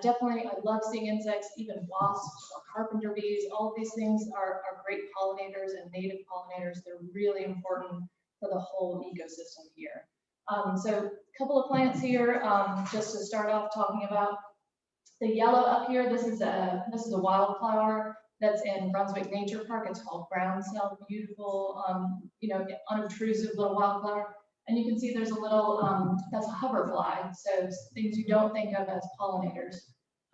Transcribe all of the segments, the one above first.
Definitely, I love seeing insects, even wasps or carpenter bees. All of these things are great pollinators and native pollinators. They're really important for the whole ecosystem here. So a couple of plants here, just to start off talking about. The yellow up here, this is a wildflower that's in Brunswick Nature Park. It's called groundsel, beautiful, unobtrusive little wildflower. And you can see there's a little, that's a hoverfly, so things you don't think of as pollinators.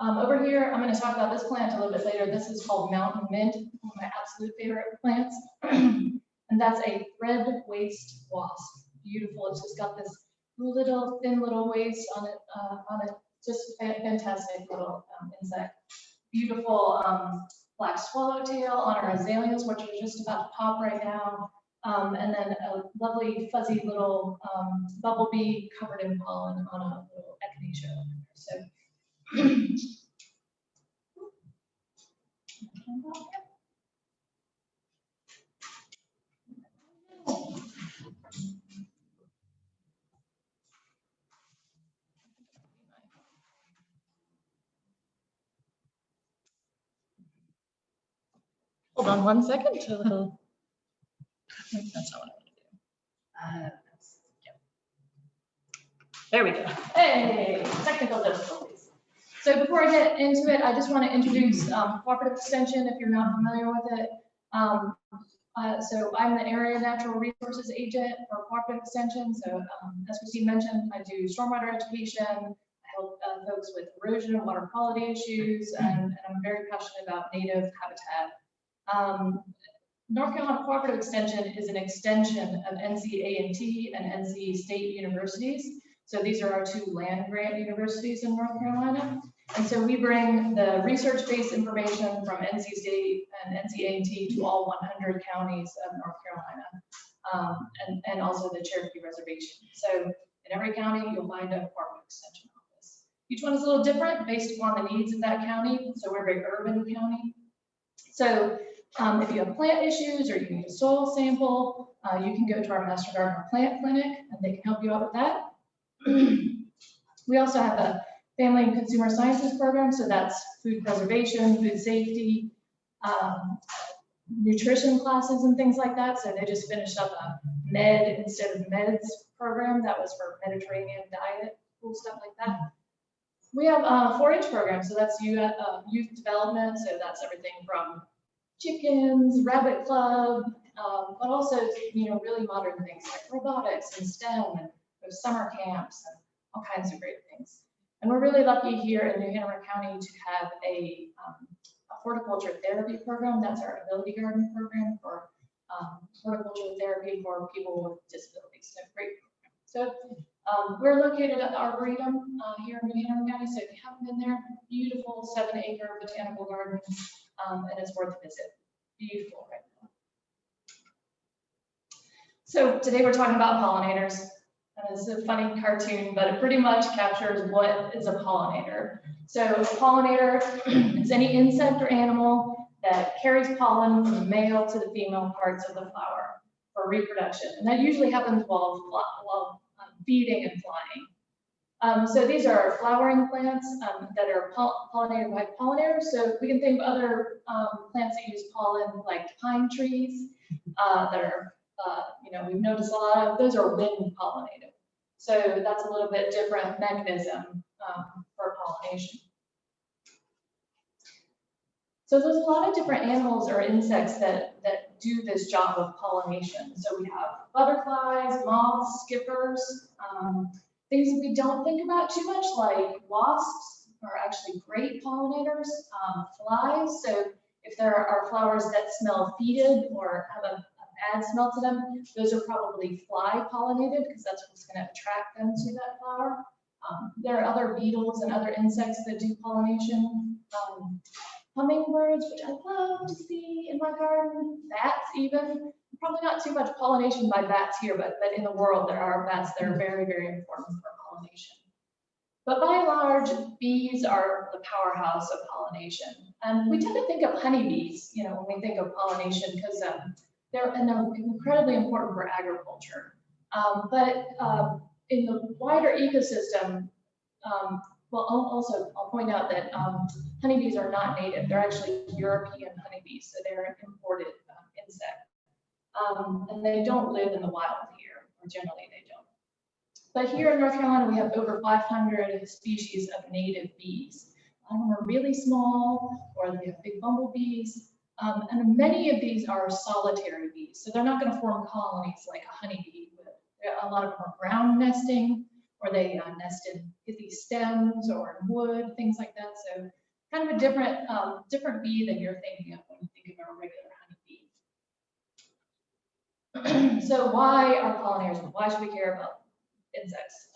Over here, I'm going to talk about this plant a little bit later. This is called mountain mint, one of my absolute favorite plants. And that's a thread waist wasp. Beautiful. It's just got this little thin little waist on it. Just a fantastic little insect. Beautiful black swallowtail on our azaleas, which are just about to pop right now. And then a lovely fuzzy little bumblebee covered in pollen on a little echinacea. So, hold on one second. That's not what I want to do. There we go. Hey, technical difficulties. So before I get into it, I just want to introduce cooperative extension if you're not familiar with it. So I'm the area natural resources agent for cooperative extension. So as Christine mentioned, I do stormwater education. I help folks with erosion and water quality issues, and I'm very passionate about native habitat. North Carolina Cooperative Extension is an extension of NC and NC State universities. So these are our two land grant universities in North Carolina. And so we bring the research-based information from NC State and NC to all 100 counties of North Carolina, and also the Cherokee Reservation. So in every county, you'll find a cooperative extension office. Each one is a little different based upon the needs of that county. So we're a very urban county. So if you have plant issues or you need a soil sample, you can go to our Master Gardener Plant Clinic and they can help you out with that. We also have a family and consumer sciences program, so that's food preservation, food safety, nutrition classes and things like that. So they just finished up a med instead of meds program that was for Mediterranean diet, cool stuff like that. We have a 4-H program, so that's youth development, so that's everything from chickens, rabbit club, but also really modern things like robotics and STEM, and there's summer camps and all kinds of great things. And we're really lucky here in New Hanover County to have a horticulture therapy program. That's our ability garden program for horticulture therapy for people with disabilities. So great program. So we're located at the Arboretum here in New Hanover County. So if you haven't been there, beautiful 7-acre botanical garden, and it's worth a visit. Beautiful right now. So today we're talking about pollinators. And this is a funny cartoon, but it pretty much captures what is a pollinator. So a pollinator is any insect or animal that carries pollen from the male to the female parts of the flower for reproduction. And that usually happens while feeding and flying. So these are flowering plants that are pollinated by pollinators. So we can think of other plants that use pollen, like pine trees that are, we've noticed a lot of, those are wind pollinated. So that's a little bit different mechanism for pollination. So there's a lot of different animals or insects that do this job of pollination. So we have butterflies, moths, skippers, things that we don't think about too much, like wasps are actually great pollinators, flies. So if there are flowers that smell fetid or have a bad smell to them, those are probably fly pollinated because that's what's going to attract them to that flower. There are other beetles and other insects that do pollination. Hummingbirds, which I love to see in my garden. Bats even. Probably not too much pollination by bats here, but in the world there are bats that are very, very important for pollination. But by and large, bees are the powerhouse of pollination. And we tend to think of honeybees, when we think of pollination, because they're incredibly important for agriculture. But in the wider ecosystem, Well, I'll point out that honeybees are not native. They're actually European honeybees, so they're an imported insect. And they don't live in the wild here, or generally they don't. But here in North Carolina, we have over 500 species of native bees. Some of them are really small, or we have big bumblebees. And many of these are solitary bees, so they're not going to form colonies like a honeybee would. A lot of them are ground nesting, or they nest in pithy stems or in wood, things like that. So kind of a different bee than you're thinking of when you think of a regular honeybee. So why are pollinators? Why should we care about insects?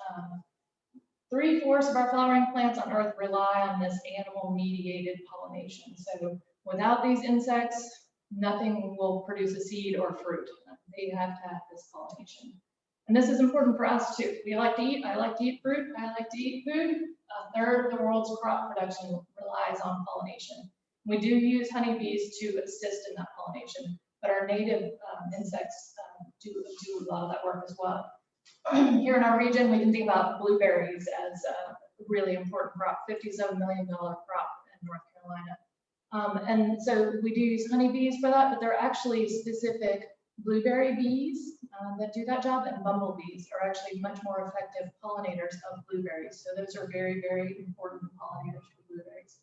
3/4 of our flowering plants on Earth rely on this animal-mediated pollination. So without these insects, nothing will produce a seed or fruit. They have to have this pollination. And this is important for us too. We like to eat. I like to eat fruit. I like to eat food. A third of the world's crop production relies on pollination. We do use honeybees to assist in that pollination, but our native insects do a lot of that work as well. Here in our region, we can think about blueberries as a really important crop, $57 million crop in North Carolina. And so we do use honeybees for that, but they're actually specific blueberry bees that do that job, and bumblebees are actually much more effective pollinators of blueberries. So those are very, very important pollinators for blueberries.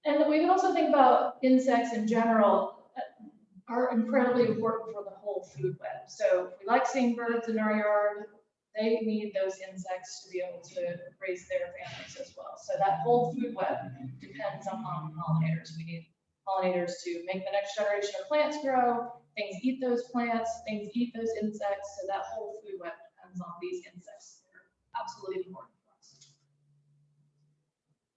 And we can also think about insects in general are incredibly important for the whole food web. So if we like seeing birds in our yard, they need those insects to be able to raise their families as well. So that whole food web depends upon pollinators. We need pollinators to make the next generation of plants grow. Things eat those plants, things eat those insects. So that whole food web depends on these insects. They're absolutely important for us.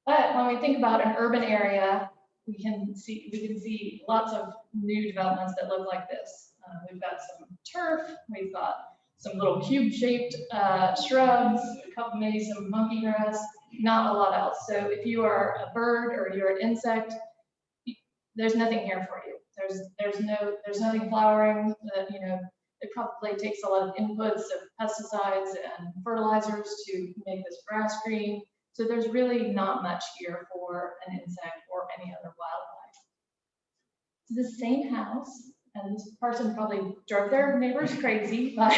But when we think about an urban area, we can see lots of new developments that look like this. We've got some turf, we've got some little cube-shaped shrubs, maybe some monkey grass, not a lot else. So if you are a bird or you're an insect, there's nothing here for you. There's nothing flowering. It probably takes a lot of inputs of pesticides and fertilizers to make this grass green. So there's really not much here for an insect or any other wildlife. It's the same house, and this person probably drove their neighbors crazy by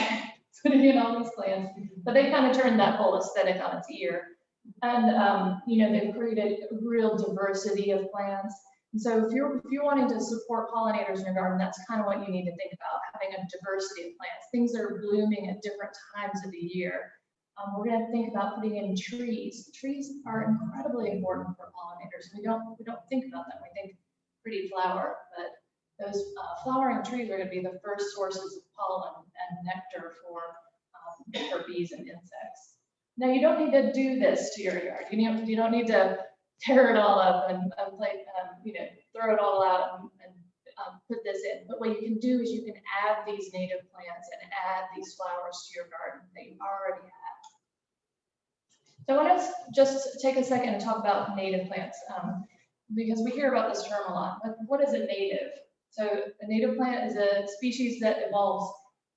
putting in all these plants, but they kind of turned that whole aesthetic on its ear. And they've created a real diversity of plants. And so if you're wanting to support pollinators in your garden, that's kind of what you need to think about, having a diversity of plants, things that are blooming at different times of the year. We're going to think about putting in trees. Trees are incredibly important for pollinators. We don't think about them. We think pretty flower, but those flowering trees are going to be the first sources of pollen and nectar for bees and insects. Now, you don't need to do this to your yard. You don't need to tear it all up and throw it all out and put this in. But what you can do is you can add these native plants and add these flowers to your garden that you already have. So I want to just take a second and talk about native plants because we hear about this term a lot. But what is a native? So a native plant is a species that evolves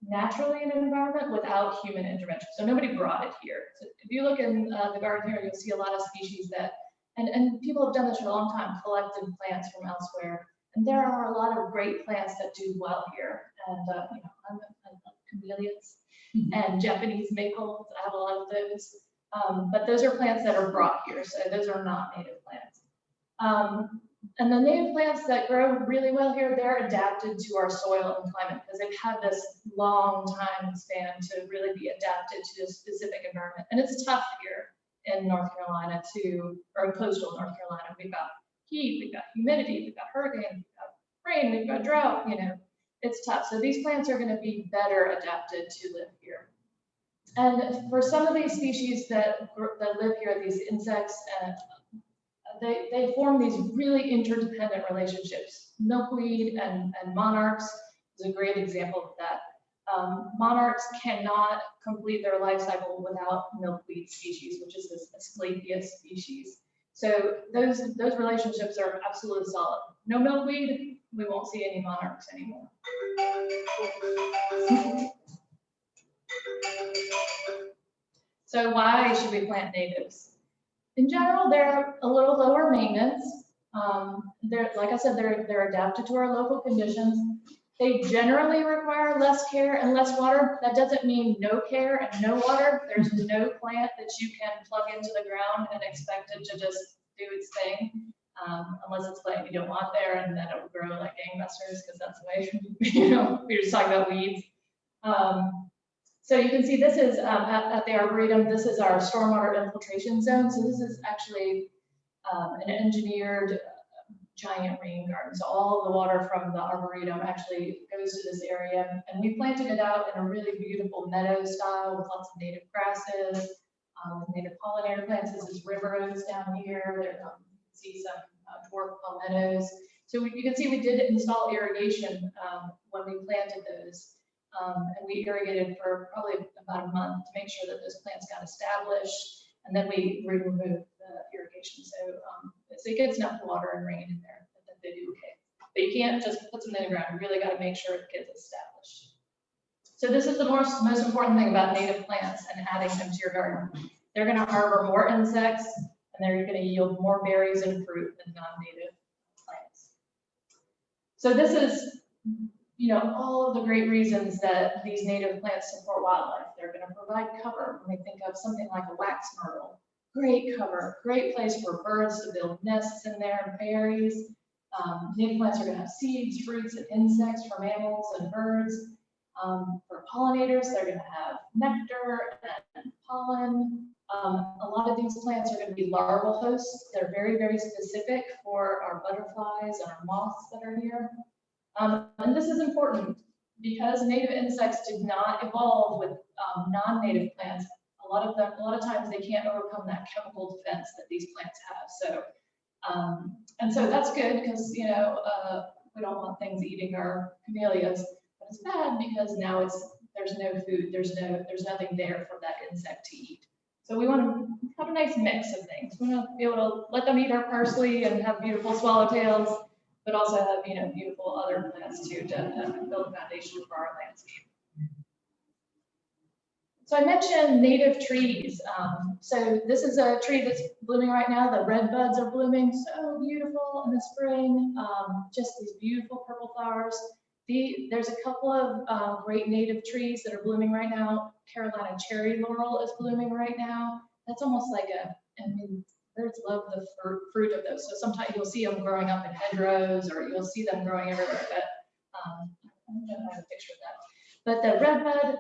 naturally in an environment without human intervention. So nobody brought it here. So if you look in the garden here, you'll see a lot of species that, and people have done this for a long time, collected plants from elsewhere. And there are a lot of great plants that do well here. And I love camellias and Japanese maples. I have a lot of those. But those are plants that are brought here, so those are not native plants. And the native plants that grow really well here, they're adapted to our soil and climate because they've had this long time span to really be adapted to a specific environment. And it's tough here in North Carolina or coastal North Carolina. We've got heat, we've got humidity, we've got hurricanes, we've got rain, we've got drought, it's tough. So these plants are going to be better adapted to live here. And for some of these species that live here, these insects, they form these really interdependent relationships. Milkweed and monarchs is a great example of that. Monarchs cannot complete their life cycle without milkweed species, which is this Asclepias species. So those relationships are absolutely solid. No milkweed, we won't see any monarchs anymore. So why should we plant natives? In general, they're a little lower maintenance. Like I said, they're adapted to our local conditions. They generally require less care and less water. That doesn't mean no care and no water. There's no plant that you can plug into the ground and expect it to just do its thing, unless it's plant you don't want there, and then it will grow like gangbusters, because that's the way, we're just talking about weeds. So you can see this is at the Arboretum, this is our stormwater infiltration zone. So this is actually an engineered giant rain garden. So all the water from the Arboretum actually goes to this area. And we planted it out in a really beautiful meadow style with lots of native grasses, native pollinator plants. This is river oats down here. There, you can see some dwarf palmettos. So you can see we did install irrigation when we planted those. And we irrigated for probably about a month to make sure that those plants got established, and then we removed the irrigation. So it gets enough water and rain in there that they do okay. But you can't just put them in the ground. You really got to make sure it gets established. So this is the most important thing about native plants and adding them to your garden. They're going to harbor more insects, and they're going to yield more berries and fruit than non-native plants. So this is, all of the great reasons that these native plants support wildlife. They're going to provide cover. When we think of something like a wax myrtle, great cover, great place for birds to build nests in there and berries. Native plants are going to have seeds, fruits, and insects for mammals and birds. For pollinators, they're going to have nectar and pollen. A lot of these plants are going to be larval hosts. They're very, very specific for our butterflies and our moths that are here. And this is important because native insects did not evolve with non-native plants. A lot of times they can't overcome that chemical defense that these plants have. So, and so that's good because we don't want things eating our camellias. But it's bad because now there's no food, there's nothing there for that insect to eat. So we want to have a nice mix of things. We want to be able to let them eat our parsley and have beautiful swallowtails, but also have beautiful other plants too to build a foundation for our landscape. So I mentioned native trees. So this is a tree that's blooming right now. The red buds are blooming so beautiful in the spring. Just these beautiful purple flowers. There's a couple of great native trees that are blooming right now. Carolina cherry laurel is blooming right now. That's almost like birds love the fruit of those. So sometimes you'll see them growing up in hedgerows, or you'll see them growing everywhere. But I don't have a picture of that. But the redbud,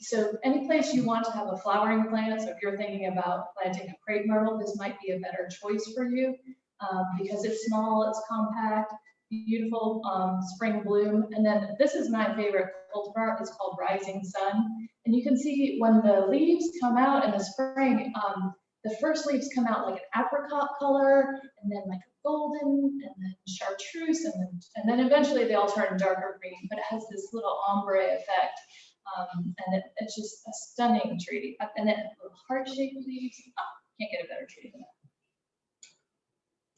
so any place you want to have a flowering plant, so if you're thinking about planting a crepe myrtle, this might be a better choice for you because it's small, it's compact, beautiful spring bloom. And then this is my favorite cultivar. It's called Rising Sun. And you can see when the leaves come out in the spring, the first leaves come out like an apricot color, and then like a golden, and then chartreuse, and then eventually they all turn darker green, but it has this little ombre effect. And it's just a stunning tree. And then little heart-shaped leaves. Oh, can't get a better tree than that.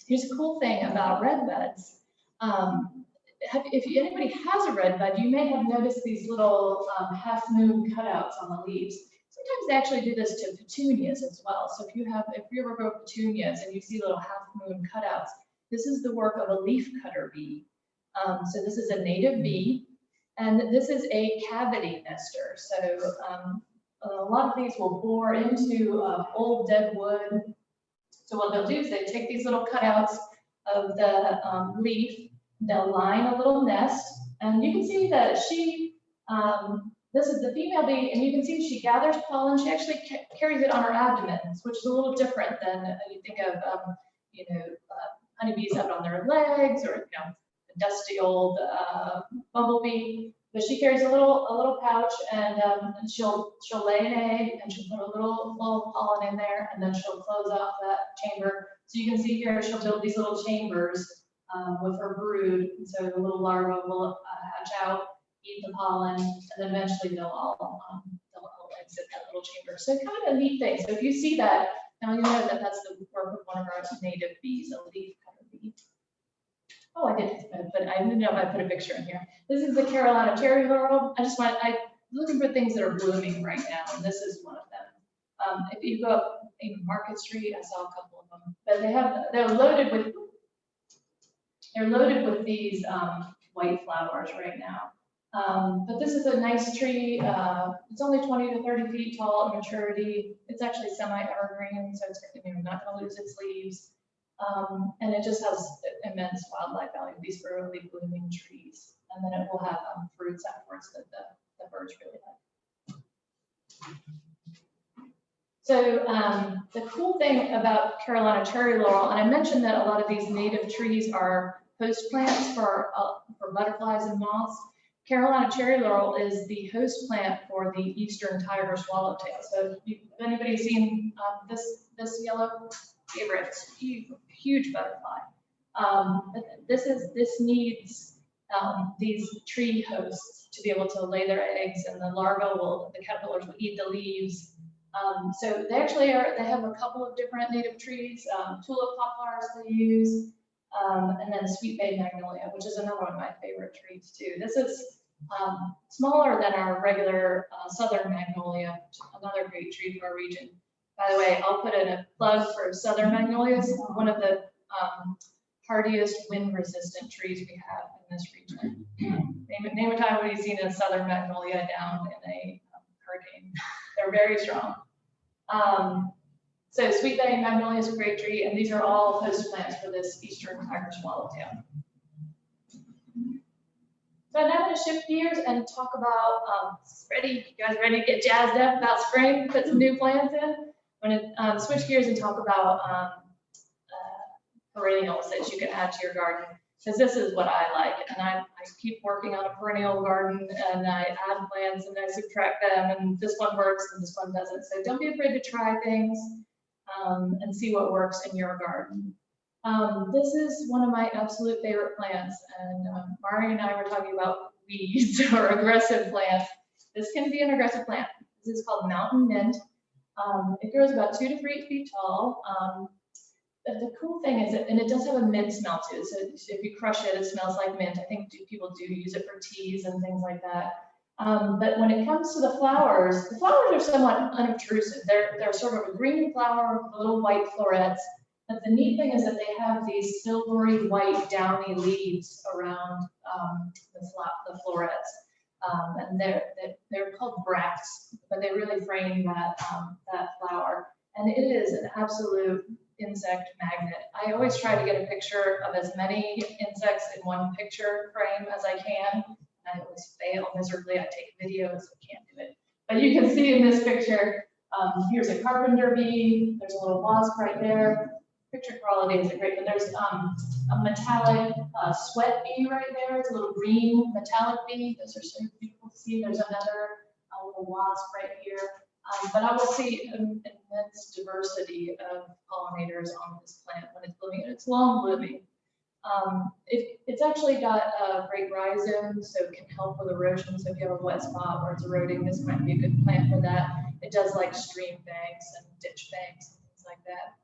Here's a cool thing about redbuds. If anybody has a redbud, you may have noticed these little half-moon cutouts on the leaves. Sometimes they actually do this to petunias as well. So if you ever grow petunias and you see little half-moon cutouts, this is the work of a leaf cutter bee. So this is a native bee, and this is a cavity nester. So a lot of these will bore into old dead wood. So what they'll do is they take these little cutouts of the leaf, they'll line a little nest, and you can see that this is the female bee, and you can see she gathers pollen. She actually carries it on her abdomen, which is a little different than you think of, honeybees have it on their legs, or a dusty old bumblebee. But she carries a little pouch, and she'll lay an egg, and she'll put a little pollen in there, and then she'll close off that chamber. So you can see here she'll build these little chambers with her brood, and so the little larvae will hatch out, eat the pollen, and then eventually they'll all exit that little chamber. So kind of a neat thing. So if you see that, now you know that that's the work of one of our native bees, a leaf cutter bee. Oh, I did, but I didn't know if I put a picture in here. This is the Carolina cherry laurel. I'm looking for things that are blooming right now, and this is one of them. If you go up in Market Street, I saw a couple of them, but they're loaded with these white flowers right now. But this is a nice tree. It's only 20 to 30 feet tall at maturity. It's actually semi-evergreen, so it's not going to lose its leaves. And it just has immense wildlife value. These are early blooming trees. And then it will have fruits afterwards that the birds really like. So the cool thing about Carolina cherry laurel, and I mentioned that a lot of these native trees are host plants for butterflies and moths. Carolina cherry laurel is the host plant for the eastern tiger swallowtail. So if anybody's seen this yellow favorite, huge butterfly. This needs these tree hosts to be able to lay their eggs, and the caterpillars will eat the leaves. So they have a couple of different native trees, tulip poplars they use, and then sweet bay magnolia, which is another one of my favorite trees too. This is smaller than our regular southern magnolia, another great tree for our region. By the way, I'll put in a plug for southern magnolias, one of the hardiest wind-resistant trees we have in this region. Name a time when you've seen a southern magnolia down in a hurricane. They're very strong. So sweet bay magnolia is a great tree, and these are all host plants for this eastern tiger swallowtail. So now I'm going to shift gears and talk about, you guys ready to get jazzed up about spring, put some new plants in? I'm going to switch gears and talk about perennials that you can add to your garden, because this is what I like. And I keep working on a perennial garden, and I add plants and I subtract them, and this one works and this one doesn't. So don't be afraid to try things and see what works in your garden. This is one of my absolute favorite plants, and Mari and I were talking about weeds or aggressive plants. This can be an aggressive plant. This is called mountain mint. It grows about 2 to 3 feet tall. The cool thing is and it does have a mint smell too. So if you crush it, it smells like mint. I think people do use it for teas and things like that. But when it comes to the flowers are somewhat unobtrusive. They're sort of a green flower with little white florets. But the neat thing is that they have these silvery white downy leaves around the florets. And they're called bracts, but they really frame that flower. And it is an absolute insect magnet. I always try to get a picture of as many insects in one picture frame as I can. I always fail miserably. I take videos, I can't do it. But you can see in this picture, here's a carpenter bee. There's a little wasp right there. Picture quality isn't great, but there's a metallic sweat bee right there. It's a little green metallic bee. Those are so beautiful to see. There's another little wasp right here. But I will see an immense diversity of pollinators on this plant when it's blooming. It's long blooming. It's actually got great rhizomes, so it can help with erosion. So if you have a wet spot where it's eroding, this might be a good plant for that. It does like stream banks and ditch banks and things like that.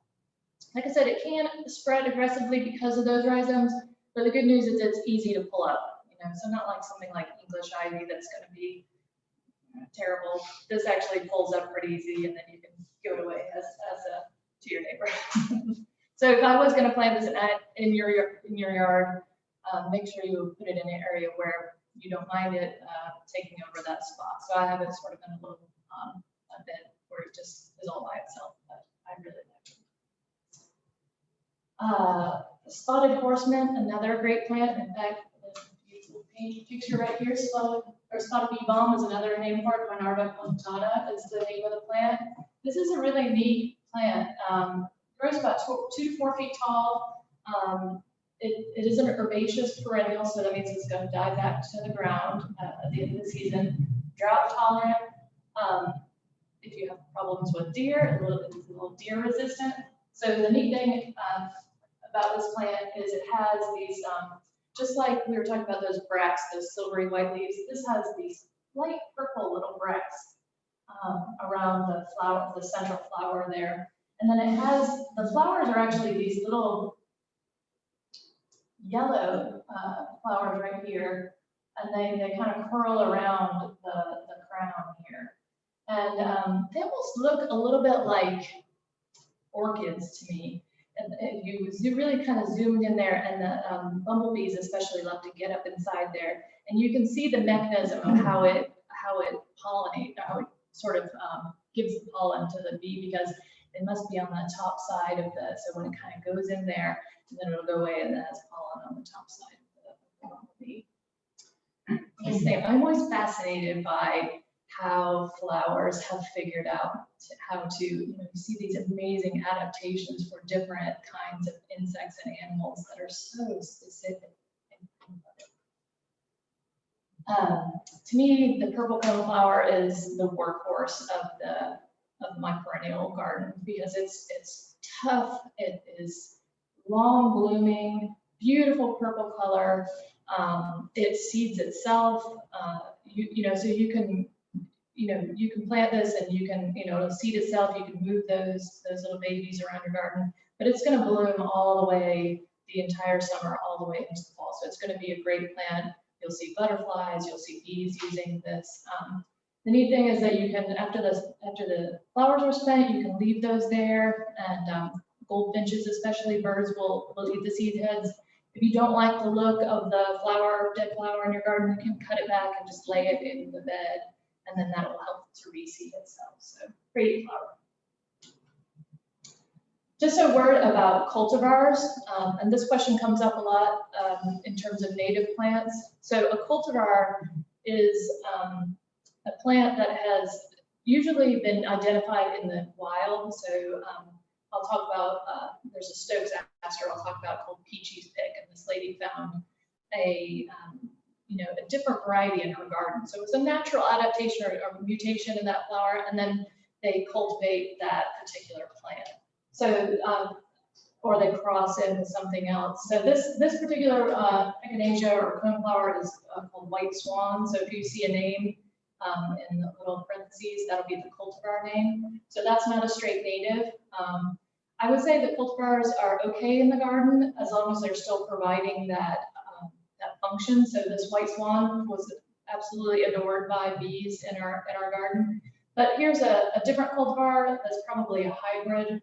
Like I said, it can spread aggressively because of those rhizomes, but the good news is it's easy to pull up. So not like something like English ivy that's going to be terrible. This actually pulls up pretty easy, and then you can give it away to your neighbor. So if I was going to plant this in your yard, make sure you put it in an area where you don't mind it taking over that spot. So I have it sort of in a little bed where it just is all by itself, but I really like it. Spotted horseman, another great plant. In fact, the beautiful picture right here, spotted bee balm is another name for it. Bernarda punctata is the name of the plant. This is a really neat plant. Grows about 2 to 4 feet tall. It is an herbaceous perennial, so that means it's going to die back to the ground at the end of the season. Drought tolerant. If you have problems with deer, it's a little deer resistant. So the neat thing about this plant is it has these, just like we were talking about those bracts, those silvery white leaves, this has these light purple little bracts around the flower, the central flower there. And then it has, the flowers are actually these little yellow flowers right here, and they kind of curl around the crown here. And they almost look a little bit like orchids to me. And you really kind of zoomed in there, and the bumblebees especially love to get up inside there. And you can see the mechanism of how it pollinates, how it sort of gives the pollen to the bee, because it must be on the top side of so when it kind of goes in there, and then it'll go away, and then it has pollen on the top side of the bumblebee. I'm always fascinated by how flowers have figured out how to, you see these amazing adaptations for different kinds of insects and animals that are so specific. To me, the purple coneflower is the workhorse of my perennial garden, because it's tough. It is long blooming, beautiful purple color. It seeds itself. So you can plant this, and you can, it'll seed itself. You can move those little babies around your garden, but it's going to bloom all the way, the entire summer, all the way into the fall. So it's going to be a great plant. You'll see butterflies, you'll see bees using this. The neat thing is that you can, after the flowers are spent, you can leave those there, and goldfinches, especially birds, will eat the seed heads. If you don't like the look of the dead flower in your garden, you can cut it back and just lay it in the bed, and then that will help to reseed itself. So great flower. Just a word about cultivars, and this question comes up a lot in terms of native plants. So a cultivar is a plant that has usually been identified in the wild. So I'll talk about, there's a Stokes aster I'll talk about called Peachy's Pick, and this lady found a different variety in her garden. So it was a natural adaptation or mutation in that flower, and then they cultivate that particular plant. So, or they cross in with something else. So this particular echinacea or coneflower is called white swan. So if you see a name in the little parentheses, that'll be the cultivar name. So that's not a straight native. I would say that cultivars are okay in the garden as long as they're still providing that function. So this white swan was absolutely adored by bees in our garden. But here's a different cultivar that's probably a hybrid.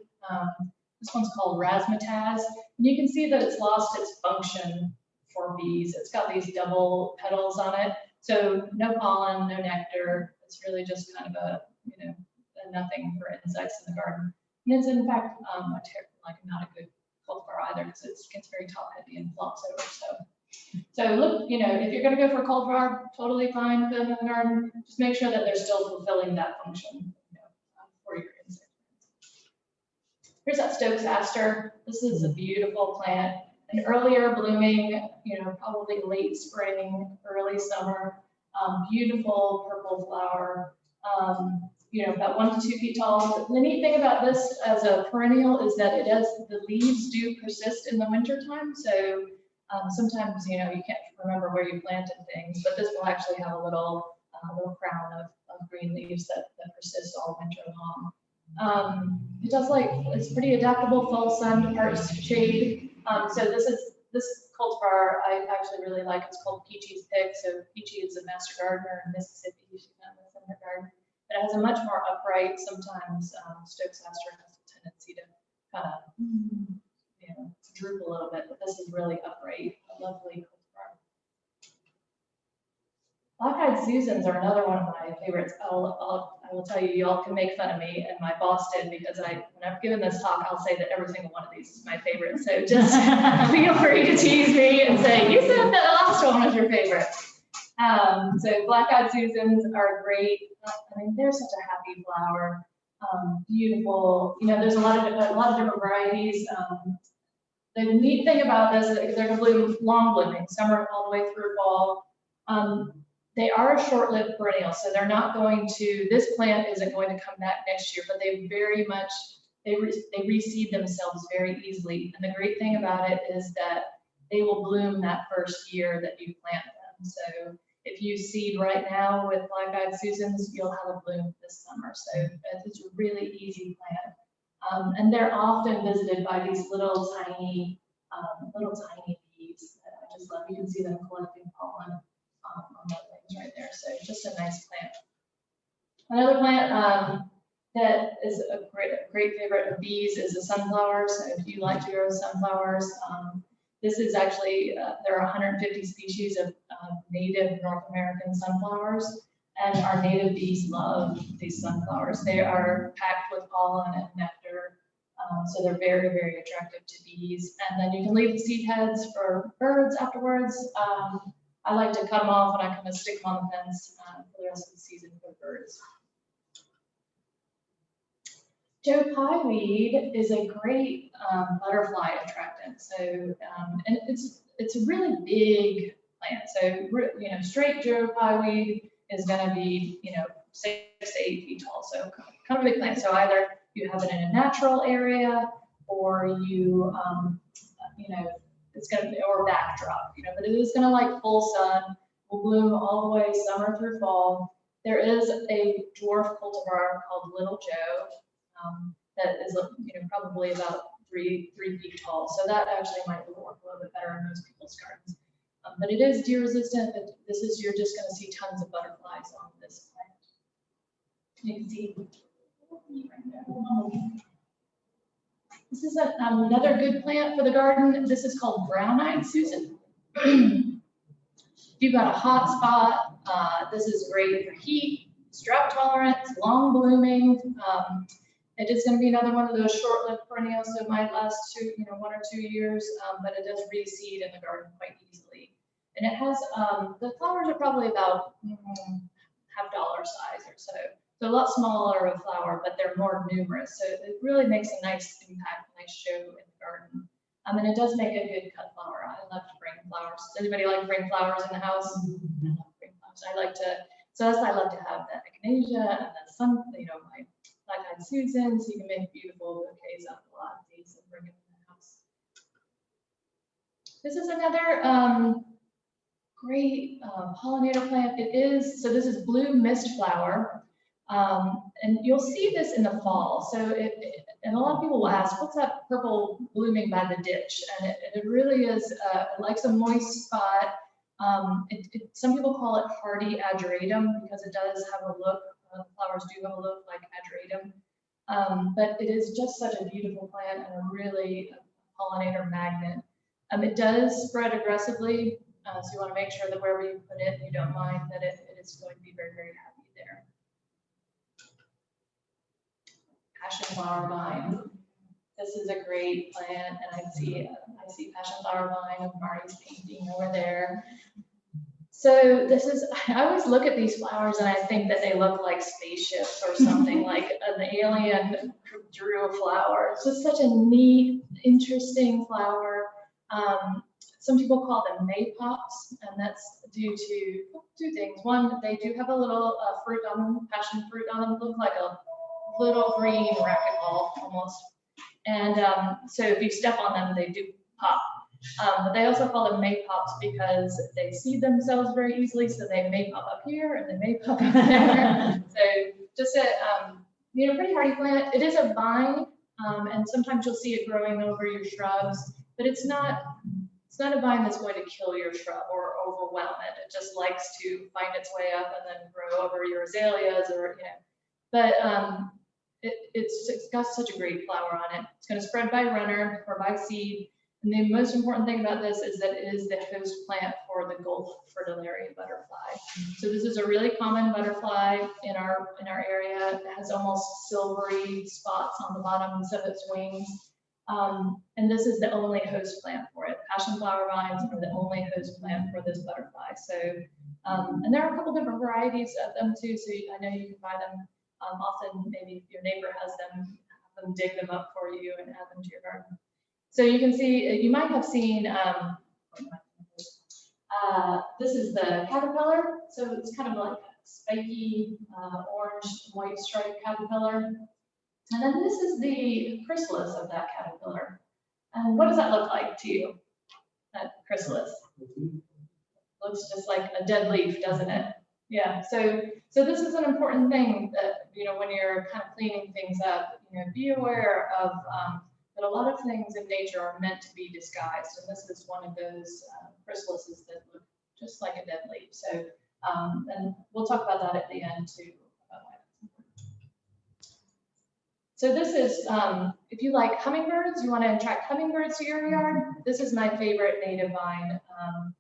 This one's called razzmatazz, and you can see that it's lost its function for bees. It's got these double petals on it, so no pollen, no nectar. It's really just kind of a nothing for insects in the garden. And it's in fact not a good cultivar either, because it gets very top heavy and flops over. So look, if you're going to go for a cultivar, totally fine, put them in the garden. Just make sure that they're still fulfilling that function for your insects. Here's that Stokes aster. This is a beautiful plant, an earlier blooming, probably late spring, early summer, beautiful purple flower, about 1 to 2 feet tall. The neat thing about this as a perennial is that the leaves do persist in the wintertime. So sometimes, you can't remember where you planted things, but this will actually have a little crown of green leaves that persist all winter long. It's pretty adaptable, full sun, part shade. So this cultivar I actually really like. It's called Peachy's Pick. So Peachy is a master gardener in Mississippi. She found this in her garden. But it has a much more upright. Sometimes Stokes aster has a tendency to kind of droop a little bit, but this is really upright, a lovely cultivar. Black-eyed Susans are another one of my favorites. I will tell you, y'all can make fun of me, and my boss did, because when I've given this talk, I'll say that every single one of these is my favorite. So just feel free to tease me and say, you said that the last one was your favorite. So black-eyed Susans are great. They're such a happy flower. Beautiful. There's a lot of different varieties. The neat thing about this is they're going to bloom long blooming, summer all the way through fall. They are a short-lived perennial, so they're not going to, this plant isn't going to come back next year, but they very much, they reseed themselves very easily. And the great thing about it is that they will bloom that first year that you plant them. So if you seed right now with black-eyed Susans, you'll have a bloom this summer. So it's a really easy plant. And they're often visited by these little tiny bees that I just love. You can see them collecting pollen on their legs right there. So just a nice plant. Another plant that is a great favorite of bees is the sunflower. So if you like to grow sunflowers, this is actually, there are 150 species of native North American sunflowers, and our native bees love these sunflowers. They are packed with pollen and nectar, so they're very attractive to bees. And then you can leave the seed heads for birds afterwards. I like to cut them off and I kind of stick them on the fence for the rest of the season for birds. Joe Pye weed is a great butterfly attractant. So, and it's a really big plant. So, straight Joe Pye weed is going to be, 6 to 8 feet tall. So kind of a big plant. So either you have it in a natural area, or you, it's going to be, or backdrop, but it is going to like full sun, will bloom all the way summer through fall. There is a dwarf cultivar called Little Joe that is, probably about 3 feet tall. So that actually might work a little bit better in most people's gardens. But it is deer resistant. But you're just going to see tons of butterflies on this plant. You can see right there. This is another good plant for the garden. This is called brown-eyed Susan. If you've got a hot spot, this is great for heat, it's drought tolerant, it's long blooming. It is going to be another one of those short-lived perennials, so it might last 1 or 2 years, but it does reseed in the garden quite easily. And it has, the flowers are probably about $50 size or so. So a lot smaller of a flower, but they're more numerous. So it really makes a nice impact, a nice show in the garden. And it does make a good cut flower. I love to bring flowers. Does anybody like to bring flowers in the house? I love to bring flowers. I like to, so that's why I love to have the echinacea and the sun, my black-eyed Susan, so you can make beautiful bouquets out of a lot of these and bring them in the house. This is another great pollinator plant. So this is blue mist flower. And you'll see this in the fall. So and a lot of people will ask, what's that purple blooming by the ditch? And it really is, it likes a moist spot. Some people call it hardy ageratum because it does have a look, flowers do have a look like ageratum. But it is just such a beautiful plant and a really pollinator magnet. It does spread aggressively. So you want to make sure that wherever you put it, you don't mind that it is going to be very happy there. Passion flower vine. This is a great plant, and I see passion flower vine of Marty's painting over there. So this is, I always look at these flowers and I think that they look like spaceships or something, like an alien drew a flower. It's just such a neat, interesting flower. Some people call them maypops, and that's due to 2 things. One, they do have a little fruit on them, passion fruit on them, look like a little green racquetball almost. And so if you step on them, they do pop. But they also call them maypops because they seed themselves very easily, so they may pop up here and they may pop up there. So just a pretty hardy plant. It is a vine, and sometimes you'll see it growing over your shrubs, but it's not a vine that's going to kill your shrub or overwhelm it. It just likes to find its way up and then grow over your azaleas or But it's got such a great flower on it. It's going to spread by runner or by seed. And the most important thing about this is that it is the host plant for the Gulf fritillary butterfly. So this is a really common butterfly in our area. It has almost silvery spots on the bottoms of its wings. And this is the only host plant for it. Passion flower vines are the only host plant for this butterfly. So, and there are a couple different varieties of them too. So I know you can buy them. Often maybe if your neighbor has them, have them dig them up for you and add them to your garden. So you can see, you might have seen, this is the caterpillar. So it's kind of like a spiky orange white striped caterpillar. And then this is the chrysalis of that caterpillar. And what does that look like to you, that chrysalis? Looks just like a dead leaf, doesn't it? Yeah, so this is an important thing that, when you're kind of cleaning things up, be aware of that a lot of things in nature are meant to be disguised. And this is one of those chrysalises that look just like a dead leaf. So, and we'll talk about that at the end too. So this is, if you like hummingbirds, you want to attract hummingbirds to your yard, this is my favorite native vine.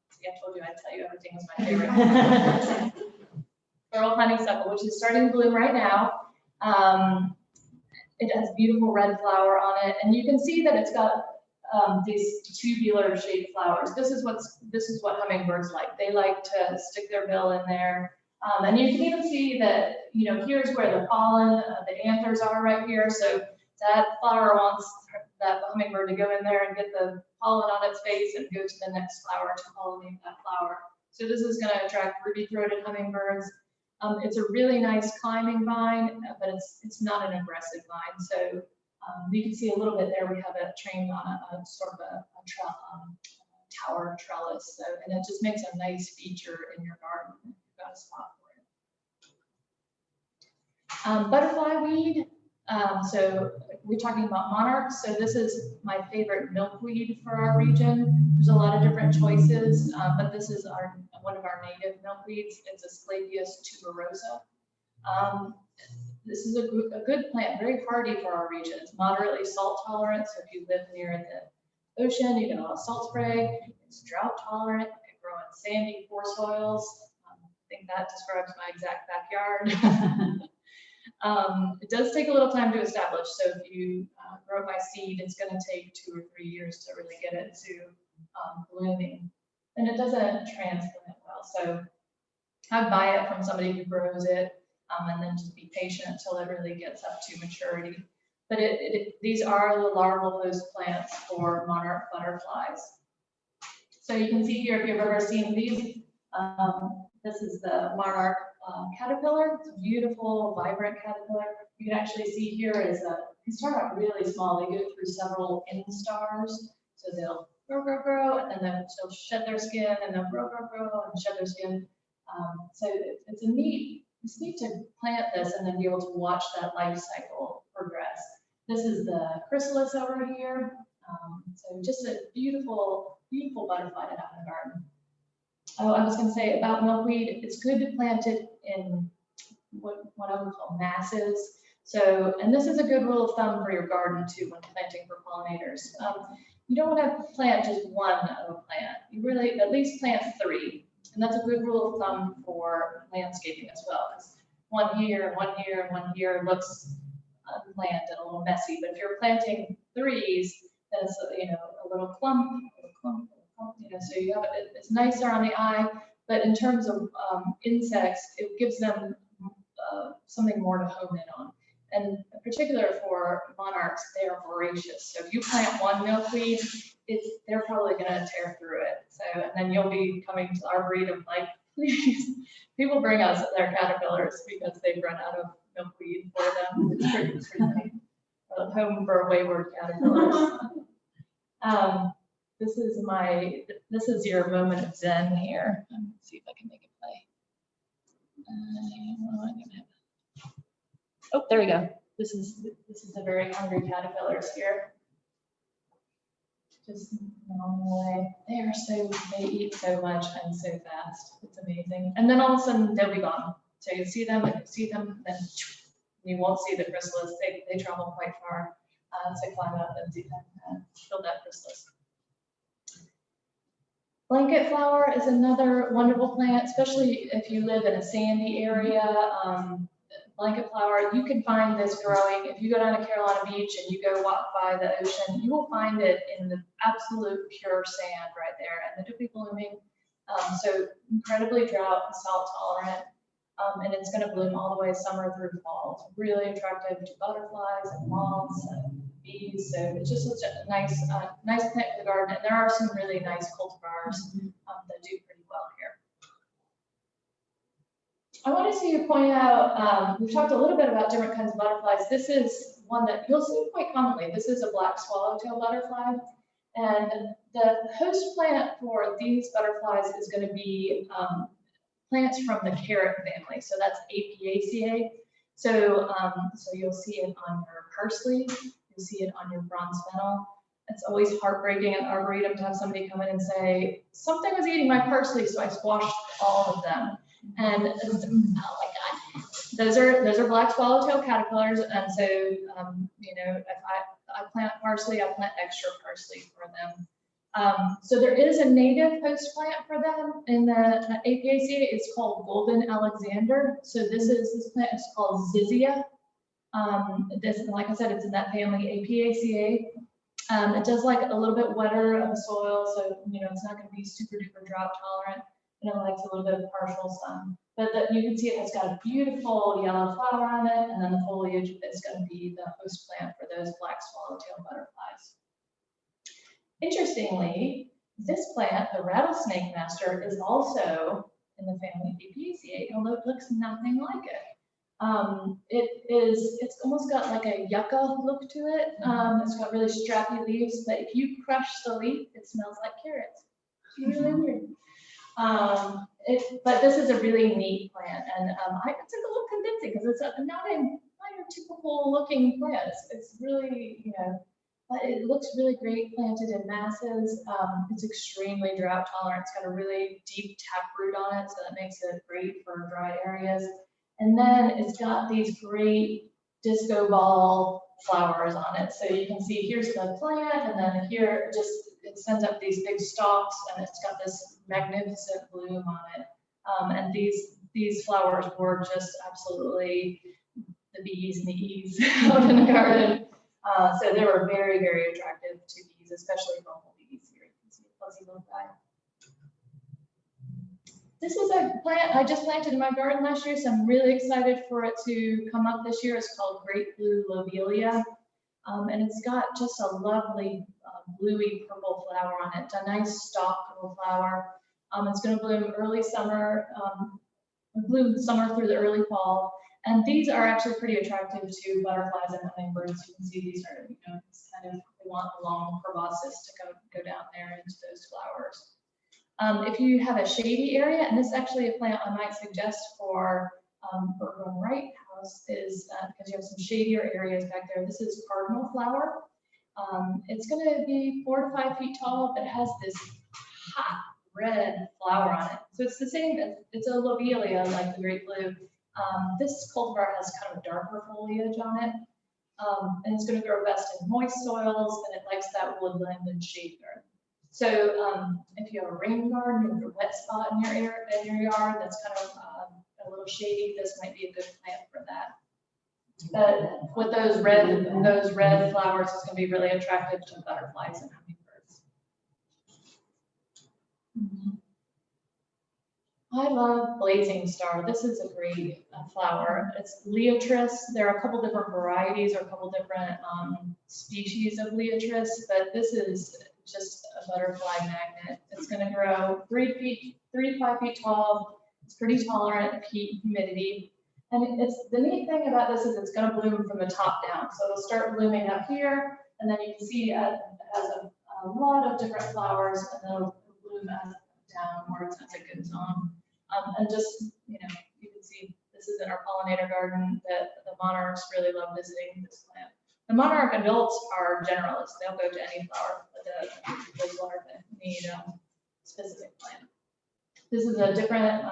See, I told you I'd tell you everything was my favorite. Pearl honeysuckle, which is starting to bloom right now. It has beautiful red flower on it, and you can see that it's got these tubular shaped flowers. This is what hummingbirds like. They like to stick their bill in there. And you can even see that, here's where the pollen, the anthers are right here. So that flower wants that hummingbird to go in there and get the pollen on its face and go to the next flower to pollinate that flower. So this is going to attract ruby-throated hummingbirds. It's a really nice climbing vine, but it's not an aggressive vine. So you can see a little bit there. We have it trained on a sort of a tower trellis. So, and it just makes a nice feature in your garden. You've got a spot for it. Butterfly weed. So we're talking about monarchs. So this is my favorite milkweed for our region. There's a lot of different choices, but this is one of our native milkweeds. It's Asclepias tuberosa. This is a good plant, very hardy for our region. It's moderately salt tolerant. So if you live near the ocean, you get a lot of salt spray. It's drought tolerant. It can grow in sandy poor soils. I think that describes my exact backyard. It does take a little time to establish. So if you grow by seed, it's going to take 2 or 3 years to really get it to blooming. And it doesn't transplant well. So I'd buy it from somebody who grows it, and then just be patient until it really gets up to maturity. But these are the larval host plants for monarch butterflies. So you can see here, if you've ever seen these, this is the monarch caterpillar. It's a beautiful, vibrant caterpillar. You can actually see here is they start out really small. They go through several instars. So they'll grow, and then they'll shed their skin, and they'll grow, and shed their skin. So it's neat to plant this and then be able to watch that life cycle progress. This is the chrysalis over here. So just a beautiful, beautiful butterfly to have in the garden. Oh, I was going to say about milkweed, it's good to plant it in what I would call masses. So, and this is a good rule of thumb for your garden too when planting for pollinators. You don't want to plant just one of a plant. You really at least plant 3. And that's a good rule of thumb for landscaping as well. Because one here, one here, and one here looks unplanned and a little messy. But if you're planting 3s, then it's a little clump, so you have it's nicer on the eye. But in terms of insects, it gives them something more to home in on. And in particular for monarchs, they are voracious. So if you plant one milkweed, they're probably going to tear through it. So, and then you'll be coming to our breed of like, please, people bring us their caterpillars because they've run out of milkweed for them. It's pretty funny. Home for wayward caterpillars. This is your moment of zen here. Let's see if I can make it play. Oh, there we go. This is the very hungry caterpillars here. Just gnawing away. They eat so much and so fast. It's amazing. And then all of a sudden they'll be gone. So you see them, then you won't see the chrysalis. They travel quite far to climb up and kill that chrysalis. Blanket flower is another wonderful plant, especially if you live in a sandy area. Blanket flower, you can find this growing. If you go down to Carolina Beach and you go walk by the ocean, you will find it in the absolute pure sand right there, and it'll be blooming. So incredibly drought and salt tolerant, and it's going to bloom all the way summer through fall. It's really attractive to butterflies and moths and bees. So it's just such a nice plant for the garden, and there are some really nice cultivars that do pretty well here. I wanted to point out, we've talked a little bit about different kinds of butterflies. This is one that you'll see quite commonly. This is a black swallowtail butterfly. And the host plant for these butterflies is going to be plants from the carrot family. So that's Apiaceae. So you'll see it on your parsley. You'll see it on your bronze fennel. It's always heartbreaking at Arboretum to have somebody come in and say, something was eating my parsley, so I squashed all of them. And oh my God, those are black swallowtail caterpillars, and so you know, if I plant parsley, I plant extra parsley for them. So there is a native host plant for them in the APACA. It's called Golden Alexander. So this plant is called Zizia. This, like I said, it's in that family APACA. It does like a little bit wetter of soil, so you know it's not going to be super duper drought tolerant, and it likes a little bit of partial sun. But you can see it has got a beautiful yellow flower on it, and then the foliage is going to be the host plant for those black swallowtail butterflies. Interestingly, this plant, the rattlesnake master, is also in the family Apiaceae, although it looks nothing like it. It's almost got like a yucca look to it. It's got really strappy leaves, but if you crush the leaf, it smells like carrots. It's really weird. But this is a really neat plant, and it's a little convincing because it's not a typical looking plant. It's really, you know, but it looks really great planted in masses. It's extremely drought tolerant. It's got a really deep taproot on it, so that makes it great for dry areas. And then it's got these great disco ball flowers on it. So you can see here's the plant, and then here it sends up these big stalks, and it's got this magnificent bloom on it. And these flowers were just absolutely the bees and the ease out in the garden. So they were very, very attractive to bees, especially bumblebees. Here you can see a fuzzy little guy. This is a plant I just planted in my garden last year, so I'm really excited for it to come up this year. It's called Great Blue Lobelia, and it's got just a lovely bluey purple flower on it. It's a nice stalk little flower. It's going to bloom early summer, bloom summer through the early fall. And these are actually pretty attractive to butterflies and hummingbirds. You can see these are, you know, it's kind of, they want the long proboscis to go down there into those flowers. If you have a shady area, and this is actually a plant I might suggest for Burgwin-Wright house, is because you have some shadier areas back there. This is cardinal flower. It's going to be 4 to 5 feet tall, but it has this hot red flower on it. So it's the same, it's a lobelia like the great blue. This cultivar has kind of a darker foliage on it, and it's going to grow best in moist soils, and it likes that woodland and shade garden. So if you have a rain garden or a wet spot in your yard that's kind of a little shady, this might be a good plant for that. But with those red flowers, it's going to be really attractive to butterflies and hummingbirds. I love blazing star. This is a great flower. It's Leotris. There are a couple different varieties or a couple different species of Leotris, but this is just a butterfly magnet. It's going to grow 3 to 5 feet tall. It's pretty tolerant of heat and humidity. And the neat thing about this is it's going to bloom from the top down. So it'll start blooming up here, and then you can see it has a lot of different flowers, and then it'll bloom downwards as it goes on. And just, you know, you can see this is in our pollinator garden that the monarchs really love visiting this plant. The monarch adults are generalists. They'll go to any flower, but those larvae need a specific plant. This is a different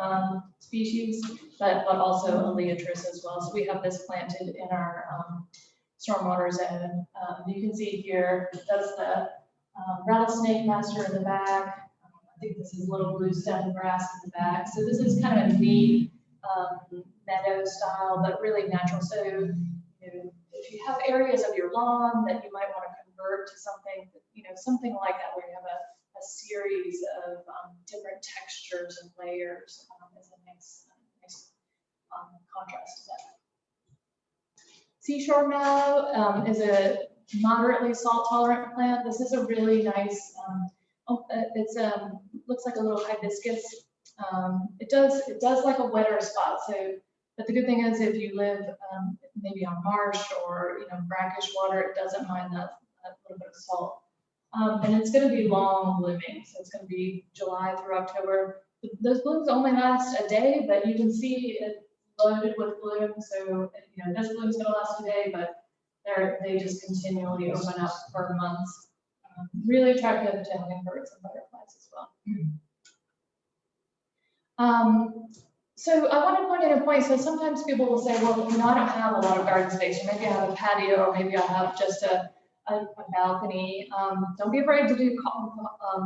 species, but also a Leotris as well. So we have this planted in our stormwater zone. You can see here, that's the rattlesnake master in the back. I think this is little blue stem grass in the back. So this is kind of a neat meadow style, but really natural. So you know, if you have areas of your lawn that you might want to convert to something, you know, something like that, where you have a series of different textures and layers, is a nice contrast to that. Seashore mallow is a moderately salt tolerant plant. This is a really nice, looks like a little hibiscus. It does like a wetter spot. So, but the good thing is if you live maybe on marsh or, you know, brackish water, it doesn't mind that little bit of salt. And it's going to be long blooming, so it's going to be July through October. Those blooms only last a day, but you can see it loaded with bloom. So, you know, this bloom's going to last a day, but they just continually open up for months. Really attractive to hummingbirds and butterflies as well. So I want to point in a point, so sometimes people will say, well, I don't have a lot of garden space, or maybe I have a patio, or maybe I have just a balcony. Don't be afraid to do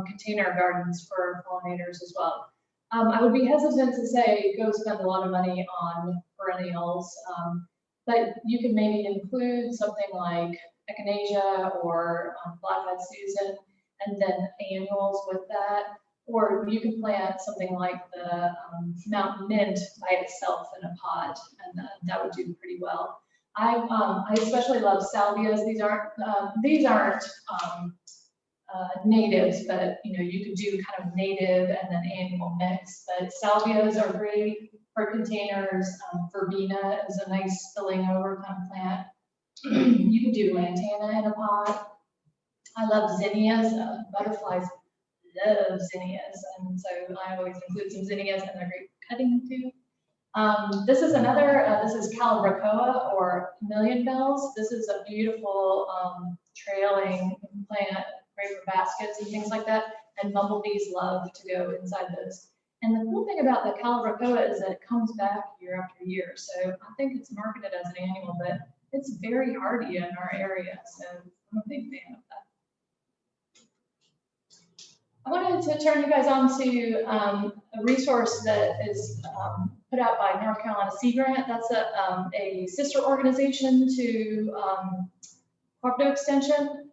container gardens for pollinators as well. I would be hesitant to say go spend a lot of money on perennials, but you can maybe include something like echinacea or black-eyed Susan, and then annuals with that. Or you can plant something like the mountain mint by itself in a pot, and that would do pretty well. I especially love salvias. These aren't natives, but you could do kind of native and then annual mix. But salvias are great for containers. Verbena is a nice spilling over kind of plant. You can do lantana in a pot. I love zinnias. Butterflies love zinnias, and so I always include some zinnias, and they're great for cutting too. This is this is Calibrachoa or million bells. This is a beautiful trailing plant, great for baskets and things like that, and bumblebees love to go inside those. And the cool thing about the Calibrachoa is that it comes back year after year, so I think it's marketed as an annual, but it's very hardy in our area, so I'm a big fan of that. I wanted to turn you guys on to a resource that is put out by North Carolina Sea Grant. That's a sister organization to Cooperative Extension.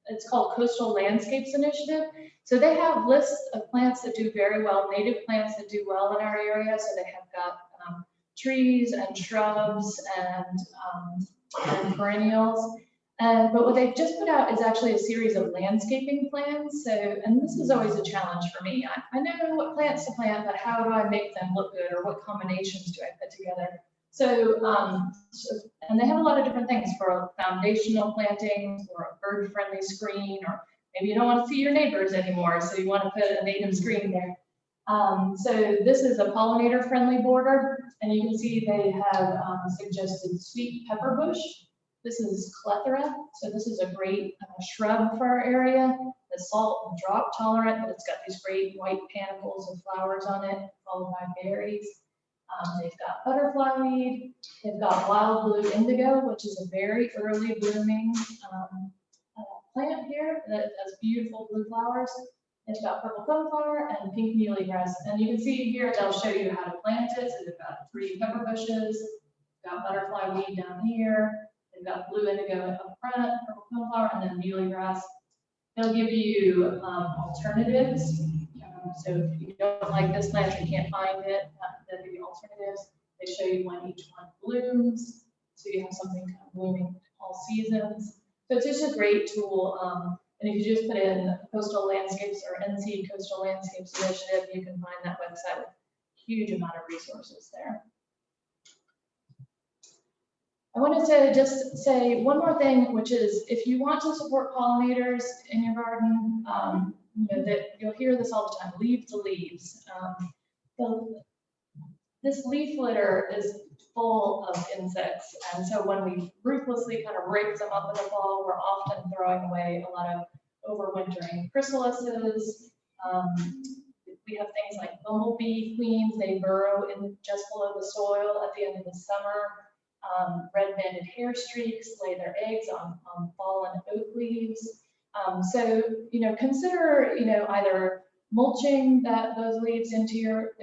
It's called Coastal Landscapes Initiative. So they have lists of plants that do very well, native plants that do well in our area. So they have got trees and shrubs and perennials. But what they've just put out is actually a series of landscaping plans. So, and this is always a challenge for me. I know what plants to plant, but how do I make them look good, or what combinations do I put together? So, and they have a lot of different things for foundational plantings, or a bird-friendly screen, or maybe you don't want to see your neighbors anymore, so you want to put a native screen there. So this is a pollinator-friendly border, and you can see they have suggested sweet pepper bush. This is clethra, so this is a great shrub for our area. It's salt and drop tolerant, but it's got these great white panicles of flowers on it, followed by berries. They've got butterfly weed. They've got wild blue indigo, which is a very early blooming plant here that has beautiful blue flowers. It's got purple coneflower and pink muhly grass. And you can see here, they'll show you how to plant it. So they've got 3 pepper bushes, got butterfly weed down here. They've got blue indigo up front, purple coneflower, and then muhly grass. They'll give you alternatives. So if you don't like this plant, you can't find it, they'll give you alternatives. They show you when each one blooms, so you have something kind of blooming all seasons. So it's just a great tool. And if you just put in Coastal Landscapes or NC Coastal Landscapes Initiative, you can find that website with a huge amount of resources there. I wanted to just say one more thing, which is if you want to support pollinators in your garden, that you'll hear this all the time, leaf to leaves. This leaf litter is full of insects, and so when we ruthlessly kind of rake them up in the fall, we're often throwing away a lot of overwintering chrysalises. We have things like bumblebee queens, they burrow in just below the soil at the end of the summer. Red-banded hair streaks lay their eggs on fallen oak leaves. So, consider, either mulching those leaves into your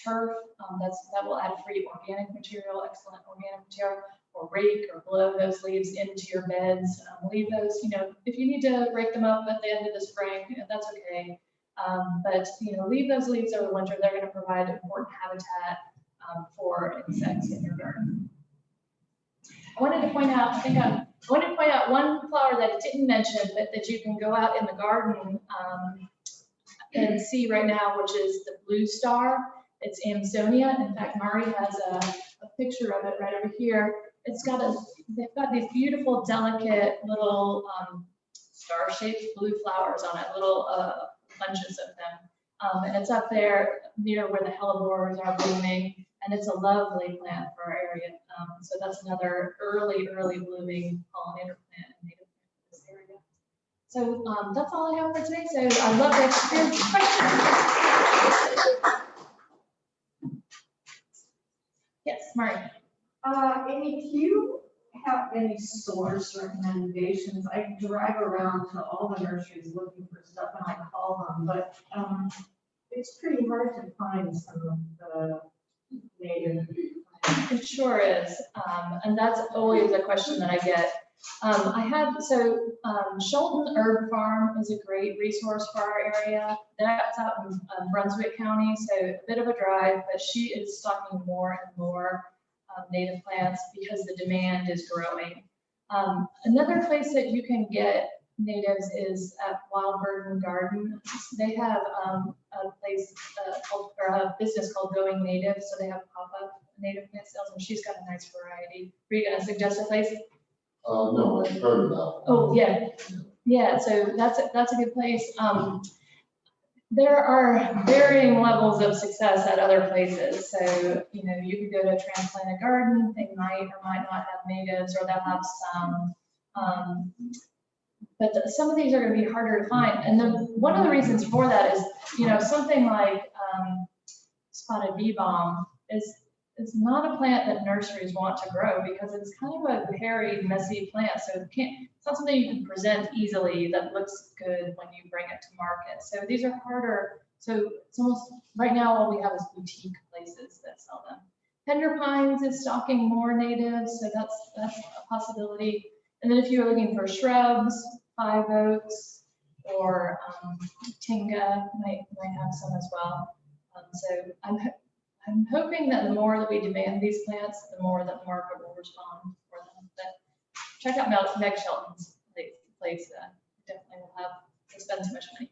turf. That will add free organic material, excellent organic material, or rake or blow those leaves into your beds. Leave those, if you need to rake them up at the end of the spring, that's okay. But, leave those leaves over the winter. They're going to provide important habitat for insects in your garden. I wanted to point out one flower that I didn't mention, but that you can go out in the garden and see right now, which is the blue star. It's Amsonia. In fact, Mari has a picture of it right over here. They've got these beautiful, delicate little star-shaped blue flowers on it, little bunches of them. And it's up there near where the hellebores are blooming. And it's a lovely plant for our area. So that's another early blooming pollinator plant and native plant in this area. So that's all I have for today. So I'd love to hear questions. Yes, Mari. Amy, do you have any source recommendations? I drive around to all the nurseries looking for stuff and I call them, but it's pretty hard to find some of the native plants. It sure is, and that's always a question that I get. Shelton Herb Farm is a great resource for our area. That's out in Brunswick County, so a bit of a drive, but she is stocking more and more native plants because the demand is growing. Another place that you can get natives is at Wild Burden Garden. They have a place or a business called Going Native, so they have pop-up native plant sales, and she's got a nice variety. Were you going to suggest a place? No, I've heard of that. Oh, yeah. Yeah, so that's a good place. There are varying levels of success at other places. So, you know, you could go to Transplant a Garden, they might or might not have natives, or they'll have some. But some of these are going to be harder to find. And then one of the reasons for that is, you know, something like spotted bee balm is not a plant that nurseries want to grow because it's kind of a hairy, messy plant. So it's not something you can present easily that looks good when you bring it to market. So these are harder. So it's almost, right now all we have is boutique places that sell them. Tender Pines is stocking more natives, so that's a possibility. And then if you're looking for shrubs, 5 oaks or Tinga might have some as well. So I'm hoping that the more that we demand these plants, the more that the market will respond for them. But check out Meg Shelton's place. Definitely will have to spend too much money,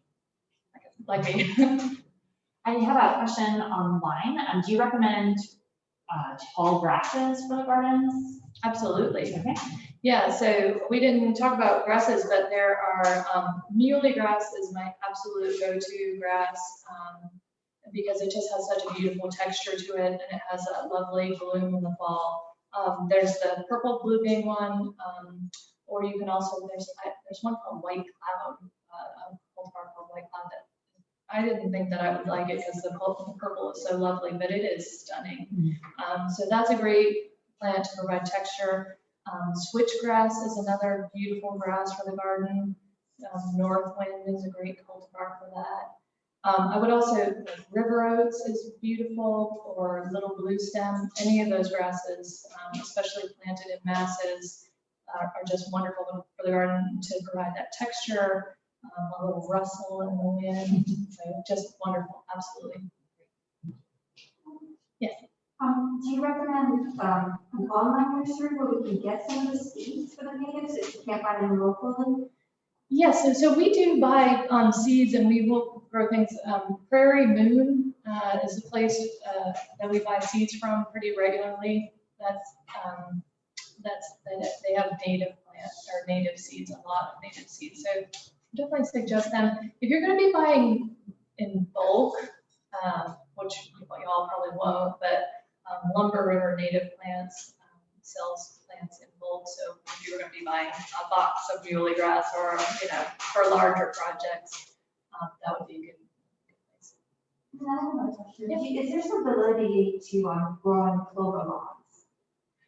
like me. I have a question online. Do you recommend tall grasses for the gardens? Absolutely. Okay. Yeah, so we didn't talk about grasses, but there are, muley grass is my absolute go-to grass. Because it just has such a beautiful texture to it, and it has a lovely bloom in the fall. There's the purple blooming one, or you can also, there's one called White Cloud, a cultivar called White Cloud that I didn't think that I would like it because the purple is so lovely, but it is stunning. So that's a great plant to provide texture. Switchgrass is another beautiful grass for the garden. Northwind is a great cultivar for that. I would also, river oats is beautiful, or little blue stem. Any of those grasses, especially planted in masses, are just wonderful for the garden to provide that texture, a little rustle in the wind. So just wonderful, absolutely. Yes. Do you recommend an online nursery where we can get some of the seeds for the natives if you can't buy them locally? Yes, so we do buy seeds, and we will grow things. Prairie Moon is a place that we buy seeds from pretty regularly. They have native plants or native seeds, a lot of native seeds. So definitely suggest them. If you're going to be buying in bulk, which y'all probably won't, but Lumber River Native Plants sells plants in bulk. So if you're going to be buying a box of muley grass, or for larger projects, that would be a good place. I have another question. Is there some validity to growing clover lawns?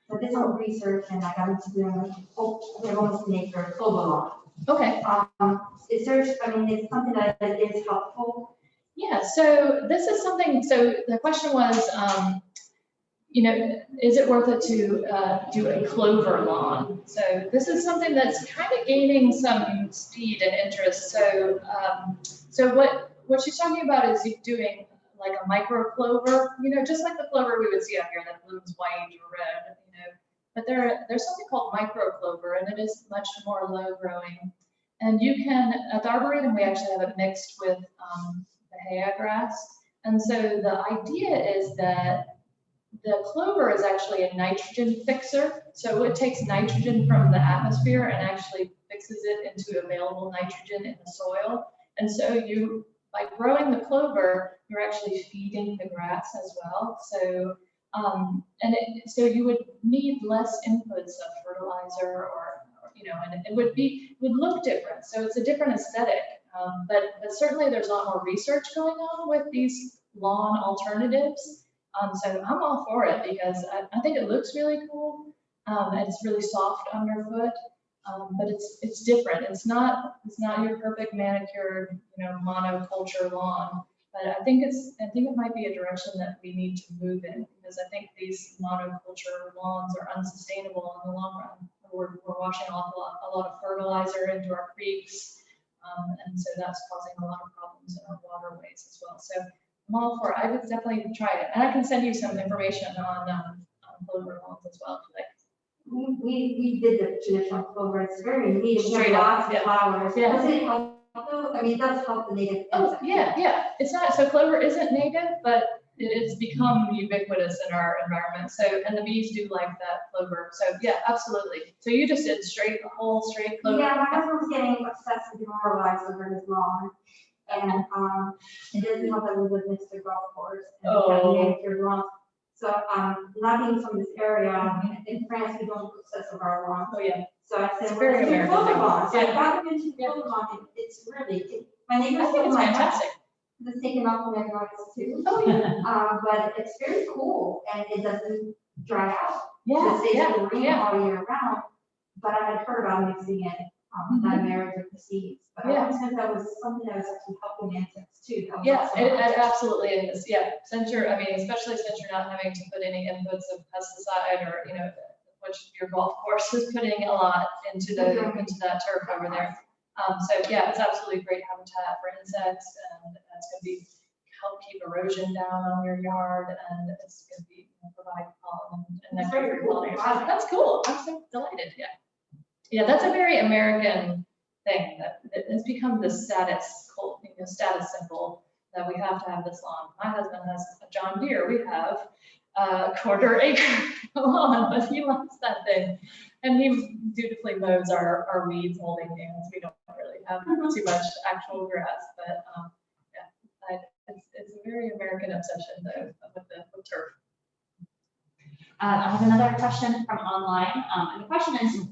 So this whole research, and I got into doing almost an acre of clover lawn. Okay. Is there? I mean, it's something that is helpful. Yeah. So this is something. So the question was, is it worth it to do a clover lawn? So this is something that's kind of gaining some speed and interest. So, what she's talking about is doing like a micro clover, just like the clover we would see out here that blooms white or red, But there's something called micro clover, and it is much more low growing. And you can, at the Arboretum, we actually have it mixed with the Bahia grass. And so the idea is that the clover is actually a nitrogen fixer. So it takes nitrogen from the atmosphere and actually fixes it into available nitrogen in the soil. And so by growing the clover, you're actually feeding the grass as well. So, so you would need less inputs of fertilizer, and it would look different. So it's a different aesthetic. But certainly there's a lot more research going on with these lawn alternatives. So I'm all for it because I think it looks really cool. And it's really soft underfoot. But it's different. It's not your perfect manicured, monoculture lawn. But I think it might be a direction that we need to move in because I think these monoculture lawns are unsustainable in the long run. We're washing off a lot of fertilizer into our creeks, and so that's causing a lot of problems in our waterways as well. So I'm all for it. I would definitely try it, and I can send you some information on clover lawns as well if you like. We did the traditional clover, it's very neat, we have Straight up, lots of yeah. flowers. Yeah. Does it help though? I mean, it does help the native Oh, insects. yeah. It's not, so clover isn't native, but it's become ubiquitous in our environment. So, and the bees do like that clover. So yeah, absolutely. So you just did straight clover? Yeah, my husband's getting obsessed with demoralized over his lawn. And, it doesn't help that we live next to a golf course and we have manicured lawns. So, not being from this area, in France, we don't obsess over our lawns. Oh, yeah. So I It's said, very well, let's do American clover thing. lawns. So I Yeah. got him into clover lawn, and it's really, my I neighbors think told it's my house, fantastic. it's taken off from everyone else too. Oh, yeah. But it's very cool and it doesn't dry out. Yeah, It stays green yeah. all year round. But I had heard about mixing it, that marriage with the seeds. But I Yeah. always said that was something that was actually helping insects too. That was Yeah, also it absolutely is. Yeah, especially since you're not having to put any inputs of pesticide or, which your golf course is putting a lot into that turf over there. So yeah, it's absolutely great habitat for insects and it's going to be help keep erosion down on your yard and it's going to be provide pollen and It's nectar very for your cool. pollinators. That's cool. I'm so delighted. Yeah. Yeah, that's a very American thing that it's become the status symbol that we have to have this lawn. My husband has a John Deere. We have a quarter acre lawn, but he loves that thing. And he dutifully mows our weeds holding hands. We don't really have too much actual grass, but it's a very American obsession though with turf. I have another question from online, and the question is,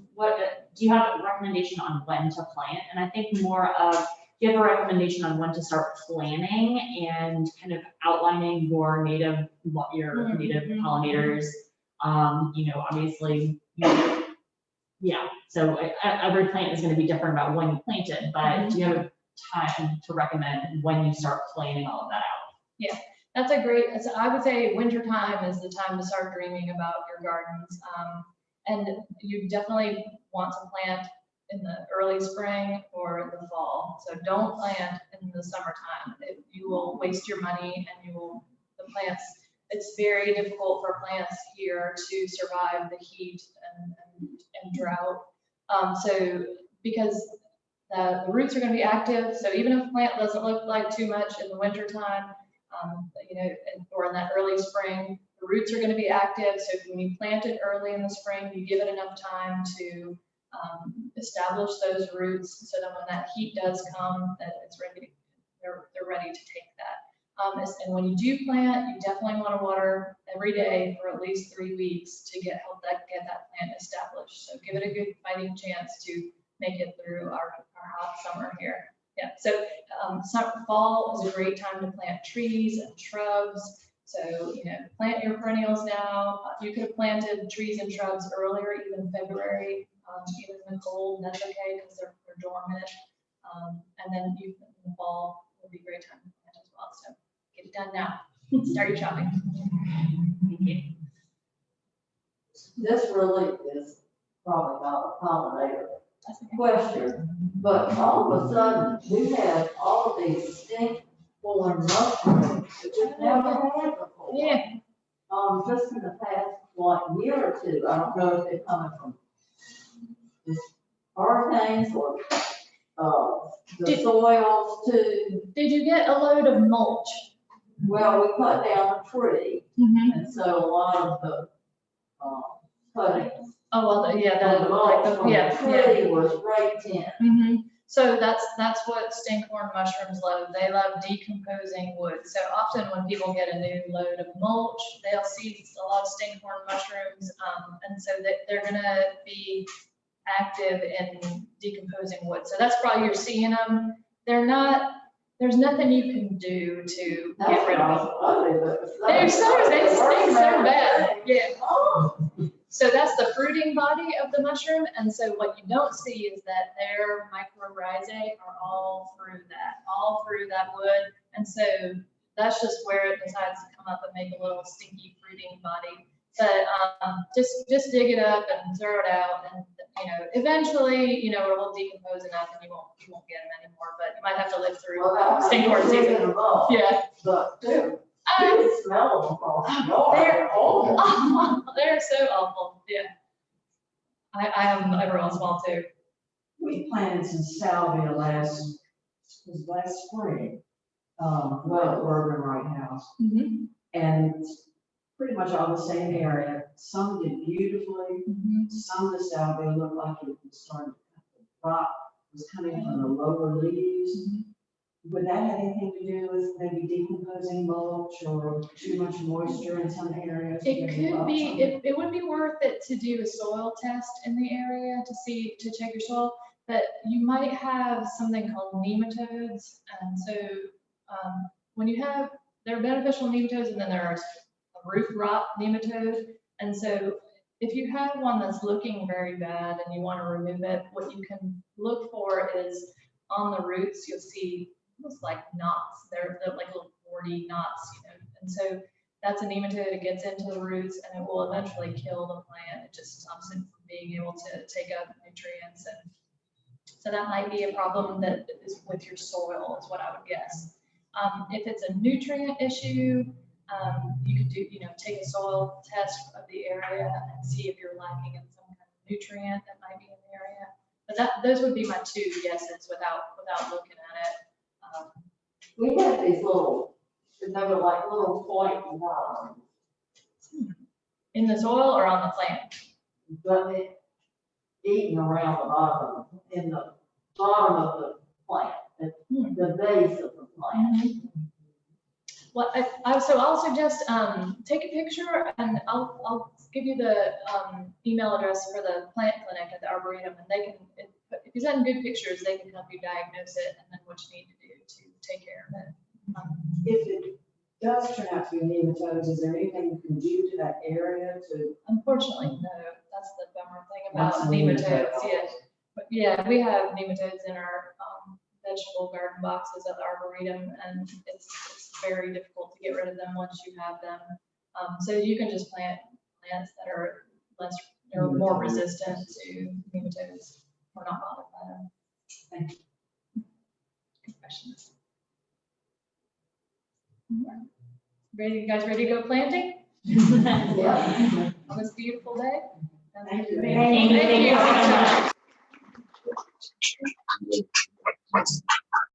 do you have a recommendation on when to plant? And I think more of, do you have a recommendation on when to start planning and kind of outlining your native pollinators? Obviously, yeah. So every plant is going to be different about when you plant it, but do you have time to recommend when you start planning all of that out? Yeah. I would say winter time is the time to start dreaming about your gardens. And you definitely want to plant in the early spring or in the fall. So don't plant in the summertime. You will waste your money and it's very difficult for plants here to survive the heat and drought. So because the roots are going to be active. So even if a plant doesn't look like too much in the wintertime, or in that early spring, the roots are going to be active. So when you plant it early in the spring, you give it enough time to establish those roots so that when that heat does come, that it's ready. They're ready to take that. And when you do plant, you definitely want to water every day for at least 3 weeks to get that plant established. So give it a good fighting chance to make it through our hot summer here. Yeah, so fall is a great time to plant trees and shrubs. So, plant your perennials now. You could have planted trees and shrubs earlier, even February, even in the cold, and that's okay because they're dormant. And then in the fall would be a great time to plant as well. So get it done now. Start your shopping. Thank you. This really is probably not a pollinator question, but all of a sudden, we have all of these stink-borne mushrooms that we've never had before. Yeah. Just in the past, year or two, I don't know if they're coming from just hurricanes or, the soils too. Did you get a load of mulch? Well, we cut down a tree, and so a lot of the, cuttings. Oh, well, The tree was raked in. So that's what stinkhorn mushrooms love. They love decomposing wood. So often when people get a new load of mulch, they'll see a lot of stinkhorn mushrooms, and so they're gonna be active in decomposing wood. So that's why you're seeing them. They're there's nothing you can do to That's get rid of not them. ugly, but. They stink so bad, yeah. Oh, So that's the fruiting body of the mushroom, and so what you don't see is that their mycorrhizae are all through that wood, and so that's just where it decides to come up and make a little stinky fruiting body. But just dig it up and throw it out, and eventually, it will decompose enough, and you won't get them anymore. But you might have to live through well, that stink might be season. digging them up, Yeah. but dude, you can smell them across the yard. They're Oh. they're so awful. Yeah. I have them over on small too. We planted some salvia last spring, well, at Burgwin-Wright house, Mm-hmm. and it's pretty much all the same area. Some did beautifully, some of the salvia looked like it was starting to rot, was coming from the lower leaves. Would that have anything to do with maybe decomposing mulch or too much moisture in some areas? It could be, it would be worth it to do a soil test in the area to check your soil, but you might have something called nematodes. And so when you have, there are beneficial nematodes, and then there's a root rot nematode. And so if you have one that's looking very bad and you want to remove it, what you can look for is on the roots, you'll see almost like knots. They're like little 40 knots, and so that's a nematode. It gets into the roots and it will eventually kill the plant. It just stops it from being able to take up nutrients, and so that might be a problem that is with your soil, is what I would guess. If it's a nutrient issue, you could do, take a soil test of the area and see if you're lacking in some kind of nutrient that might be in the area. But those would be my two guesses without looking at it. We had these little, they were like little point worms, In the soil or on the plant? but eating around the bottom, in the bottom of the plant, at the base of the plant. Well, so I'll suggest take a picture, and I'll give you the email address for the plant clinic at the Arboretum, and they can, if you send good pictures, they can help you diagnose it and then what you need to do to take care of it. If it does turn out to be nematodes, is there anything you can do to that area to? Unfortunately, no. That's the bummer thing about That's a nematodes. nematode. Yeah, but yeah, we have nematodes in our vegetable garden boxes at the Arboretum, and it's very difficult to get rid of them once you have them. So you can just plant plants that are more resistant to nematodes. We're not bothered by them. Thank you. Good questions. You guys ready to go planting Yeah. on this beautiful day? Thank you. Thank you. Thank you so much.